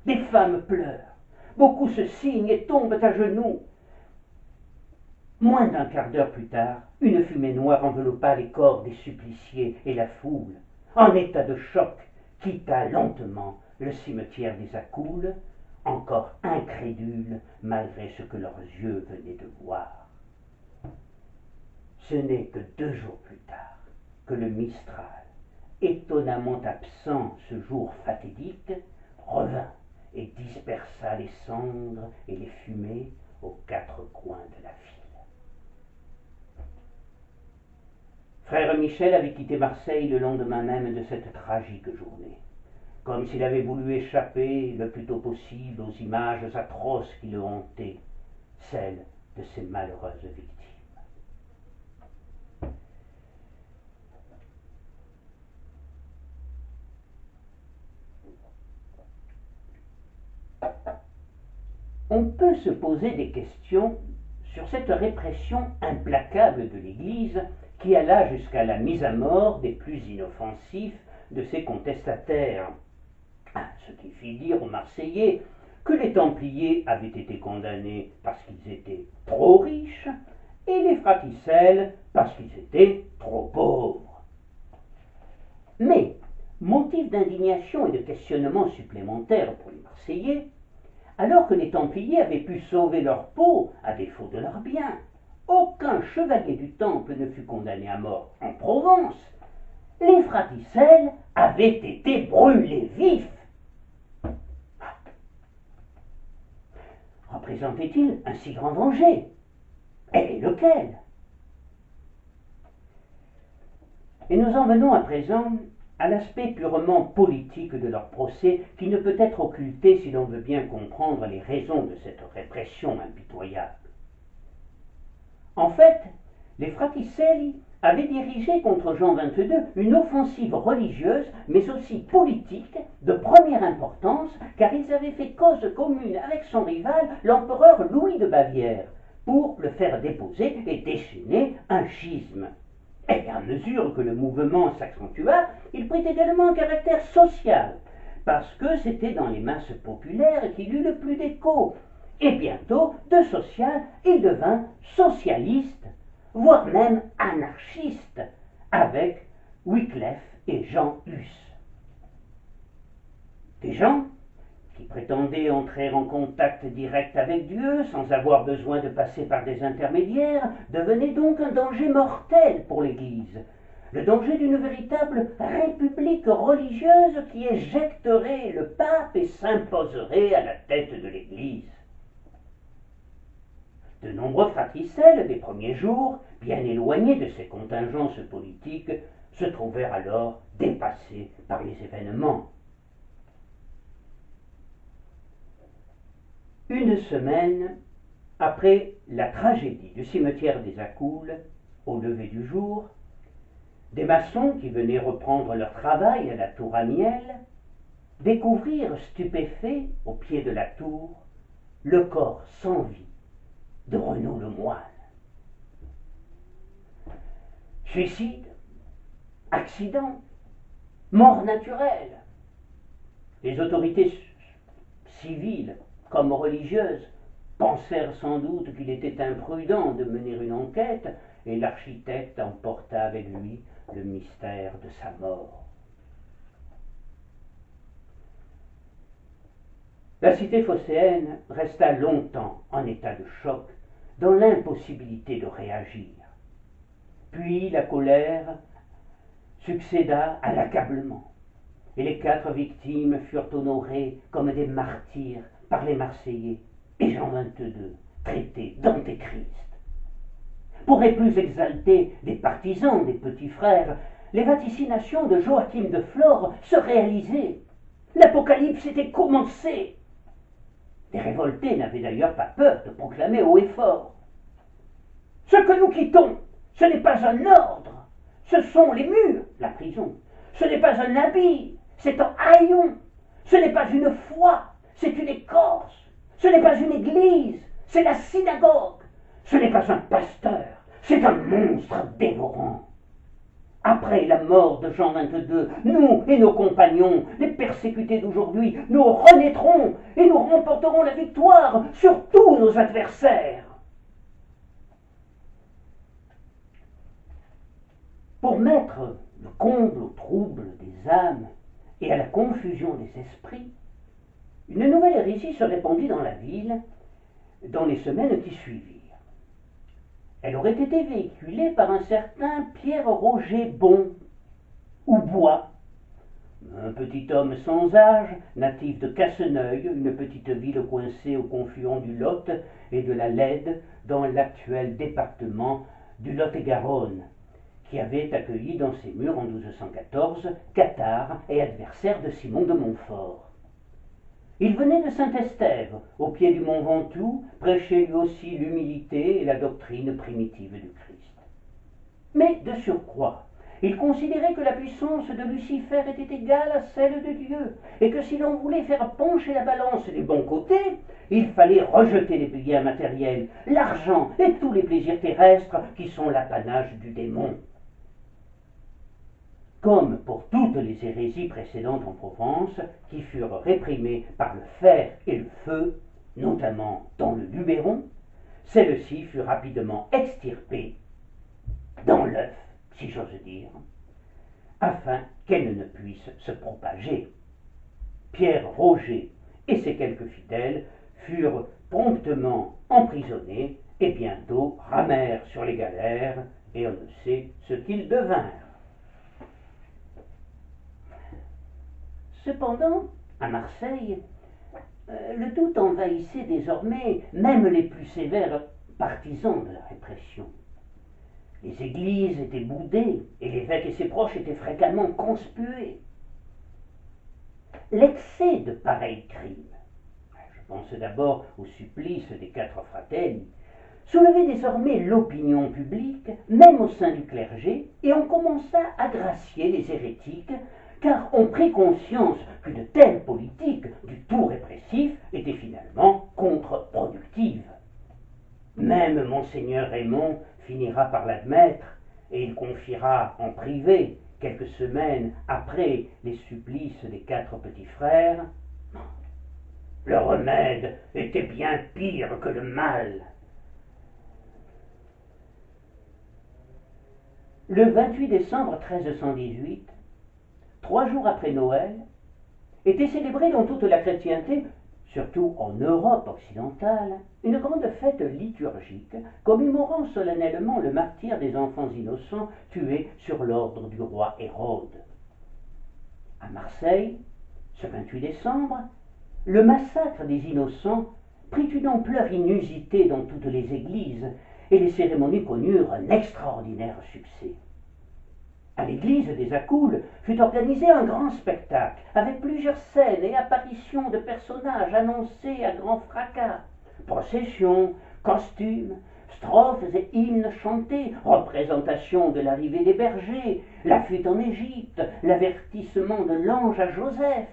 Des femmes pleurent, beaucoup se signent et tombent à genoux. Moins d'un quart d'heure plus tard, une fumée noire enveloppa les corps des suppliciés et la foule, en état de choc, quitta lentement le cimetière des Accoules, encore incrédules malgré ce que leurs yeux venaient de voir. Ce n'est que 2 jours plus tard que le Mistral, étonnamment absent ce jour fatidique, revint et dispersa les cendres et les fumées aux 4 coins de la ville. Frère Michel avait quitté Marseille le lendemain même de cette tragique journée, comme s'il avait voulu échapper le plus tôt possible aux images atroces qui le hantaient, celles de ces malheureuses victimes. On peut se poser des questions sur cette répression implacable de l'Église qui alla jusqu'à la mise à mort des plus inoffensifs de ses contestataires, ce qui fit dire aux Marseillais que les Templiers avaient été condamnés parce qu'ils étaient trop riches et les Fraticelles parce qu'ils étaient trop pauvres. Mais, motif d'indignation et de questionnement supplémentaires pour les Marseillais, alors que les Templiers avaient pu sauver leur peau à défaut de leurs biens, aucun chevalier du Temple ne fut condamné à mort en Provence. Les Fraticelles avaient été brûlés vifs. Représentait-il un si grand danger? Et lequel? Et nous en venons à présent à l'aspect purement politique de leur procès, qui ne peut être occulté si l'on veut bien comprendre les raisons de cette répression impitoyable. En fait, les Fraticelli avaient dirigé contre Jean XXII une offensive religieuse, mais aussi politique, de première importance, car ils avaient fait cause commune avec son rival, l'empereur Louis de Bavière, pour le faire déposer et déchaîner un schisme. Et à mesure que le mouvement s'accentua, il prit également un caractère social, parce que c'était dans les masses populaires qu'il eut le plus d'écho. Et bientôt, de social, il devint socialiste, voire même anarchiste, avec Wycliffe et Jean Hus. Des gens qui prétendaient entrer en contact direct avec Dieu sans avoir besoin de passer par des intermédiaires, devenaient donc un danger mortel pour l'Église, le danger d'une véritable république religieuse qui éjecterait le pape et s'imposerait à la tête de l'Église. De nombreux fratricelles des premiers jours, bien éloignés de ces contingences politiques, se trouvèrent alors dépassés par les événements. Une semaine après la tragédie du cimetière des Accoules, au lever du jour, des maçons qui venaient reprendre leur travail à la tour Amiel découvrirent stupéfaits au pied de la tour le corps sans vie de Renaud le moine. Suicide, accident, mort naturelle. Les autorités civiles comme religieuses pensèrent sans doute qu'il était imprudent de mener une enquête, et l'architecte emporta avec lui le mystère de sa mort. La cité phocéenne resta longtemps en état de choc, dans l'impossibilité de réagir. Puis la colère succéda à l'accablement, et les 4 victimes furent honorées comme des martyrs par les Marseillais, et Jean XXII traité d'antéchrist. Pour les plus exaltés des partisans des petits frères, les vaticinations de Joachim de Flore se réalisaient. L'Apocalypse était commencé. Les révoltés n'avaient d'ailleurs pas peur de proclamer haut et fort: ce que nous quittons, ce n'est pas un ordre, ce sont les murs, la prison. Ce n'est pas un habit, c'est un haillon. Ce n'est pas une foi, c'est une écorce. Ce n'est pas une église, c'est la synagogue. Ce n'est pas un pasteur, c'est un monstre dévorant. Après la mort de Jean XXII, nous et nos compagnons, les persécutés d'aujourd'hui, nous renaîtrons et nous remporterons la victoire sur tous nos adversaires. Pour mettre le comble au trouble des âmes et à la confusion des esprits, une nouvelle hérésie se répandit dans la ville dans les semaines qui suivirent. Elle aurait été véhiculée par un certain Pierre-Roger Bon, ou Bois, un petit homme sans âge, natif de Casseneuil, une petite ville coincée au confluent du Lot et de la Lède dans l'actuel département du Lot-et-Garonne, qui avait accueilli dans ses murs en 1214 cathare et adversaire de Simon de Montfort. Il venait de Saint-Estève, au pied du mont Ventoux, prêcher lui aussi l'humilité et la doctrine primitive du Christ. Mais de surcroît, il considérait que la puissance de Lucifer était égale à celle de Dieu, et que si l'on voulait faire pencher la balance des bons côtés, il fallait rejeter les biens matériels, l'argent et tous les plaisirs terrestres qui sont l'apanage du démon. Comme pour toutes les hérésies précédentes en Provence, qui furent réprimées par le fer et le feu, notamment dans le Luberon, celle-ci fut rapidement extirpée dans l'œuf, si j'ose dire, afin qu'elle ne puisse se propager. Pierre Roger et ses quelques fidèles furent promptement emprisonnés et bientôt ramèrent sur les galères, et on ne sait ce qu'ils devinrent. Cependant, à Marseille, le doute envahissait désormais même les plus sévères partisans de la répression. Les églises étaient boudées et l'évêque et ses proches étaient fréquemment conspués. L'excès de pareils crimes, je pense d'abord au supplice des 4 fratelli, soulevait désormais l'opinion publique, même au sein du clergé, et on commença à gracier les hérétiques, car on prit conscience qu'une telle politique du tout répressif était finalement contre-productive. Même monseigneur Raymond finira par l'admettre, et il confiera en privé, quelques semaines après les supplices des 4 petits frères, « Le remède était bien pire que le mal. » Le 28 décembre 1318, 3 jours après Noël, était célébrée dans toute la chrétienté, surtout en Europe occidentale, une grande fête liturgique commémorant solennellement le martyre des enfants innocents tués sur l'ordre du roi Hérode. À Marseille, ce 28 décembre, le massacre des innocents prit une ampleur inusitée dans toutes les églises et les cérémonies connurent un extraordinaire succès. À l'église des Accoules fut organisé un grand spectacle, avec plusieurs scènes et apparitions de personnages annoncés à grand fracas. Processions, costumes, strophes et hymnes chantés, représentation de l'arrivée des bergers, la fuite en Égypte, l'avertissement de l'ange à Joseph,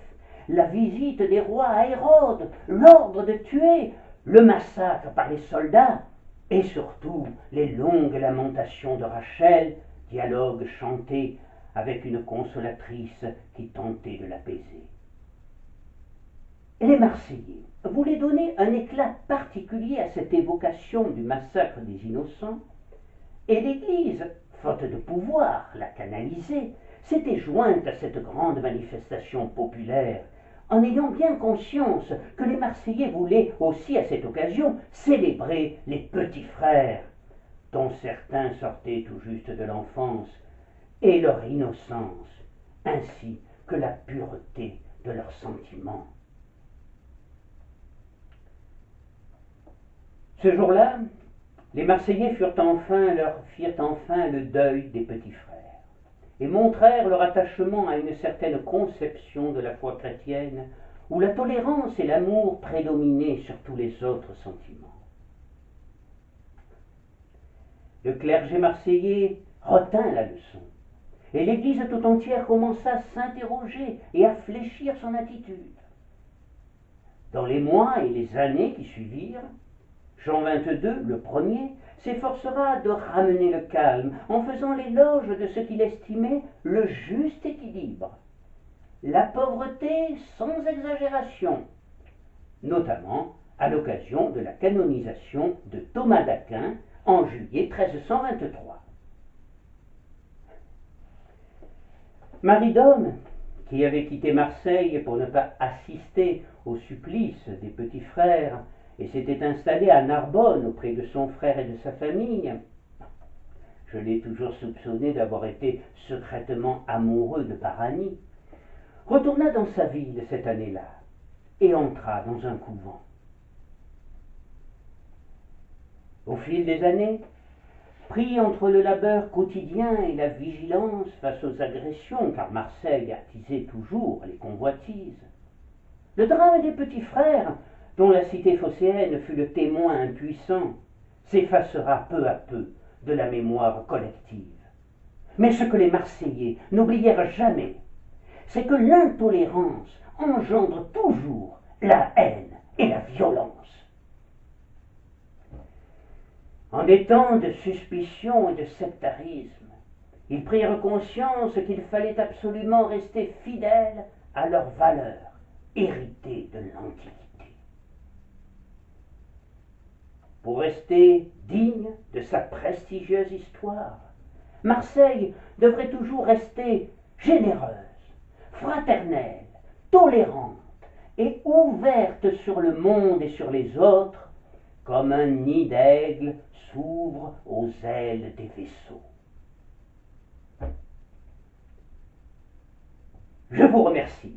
la visite des rois à Hérode, l'ordre de tuer, le massacre par les soldats, et surtout les longues lamentations de Rachel, dialogue chanté avec une consolatrice qui tentait de l'apaiser. Les Marseillais voulaient donner un éclat particulier à cette évocation du massacre des innocents, et l'Église, faute de pouvoir la canaliser, s'était jointe à cette grande manifestation populaire, en ayant bien conscience que les Marseillais voulaient aussi à cette occasion célébrer les petits frères, dont certains sortaient tout juste de l'enfance, et leur innocence, ainsi que la pureté de leurs sentiments. Ce jour-là, les Marseillais firent enfin le deuil des petits frères, et montrèrent leur attachement à une certaine conception de la foi chrétienne, où la tolérance et l'amour prédominaient sur tous les autres sentiments. Le clergé marseillais retint la leçon, et l'Église tout entière commença à s'interroger et à fléchir son attitude. Dans les mois et les années qui suivirent, Jean XXII, le premier, s'efforcera de ramener le calme en faisant l'éloge de ce qu'il estimait le juste équilibre. La pauvreté sans exagération, notamment à l'occasion de la canonisation de Thomas d'Aquin en juillet 1323. Marie d'Homme, qui avait quitté Marseille pour ne pas assister au supplice des petits frères et s'était installée à Narbonne auprès de son frère et de sa famille, je l'ai toujours soupçonné d'avoir été secrètement amoureux de Parani, retourna dans sa ville cette année-là et entra dans un couvent. Au fil des années, pris entre le labeur quotidien et la vigilance face aux agressions, car Marseille attisait toujours les convoitises, le drame des petits frères, dont la cité phocéenne fut le témoin impuissant, s'effacera peu à peu de la mémoire collective. Mais ce que les Marseillais n'oublièrent jamais, c'est que l'intolérance engendre toujours la haine et la violence. En des temps de suspicion et de sectarisme, ils prirent conscience qu'il fallait absolument rester fidèles à leurs valeurs, héritées de l'Antiquité. Pour rester digne de sa prestigieuse histoire, Marseille devrait toujours rester généreuse, fraternelle, tolérante et ouverte sur le monde et sur les autres, comme un nid d'aigle s'ouvre aux ailes des vaisseaux. Je vous remercie.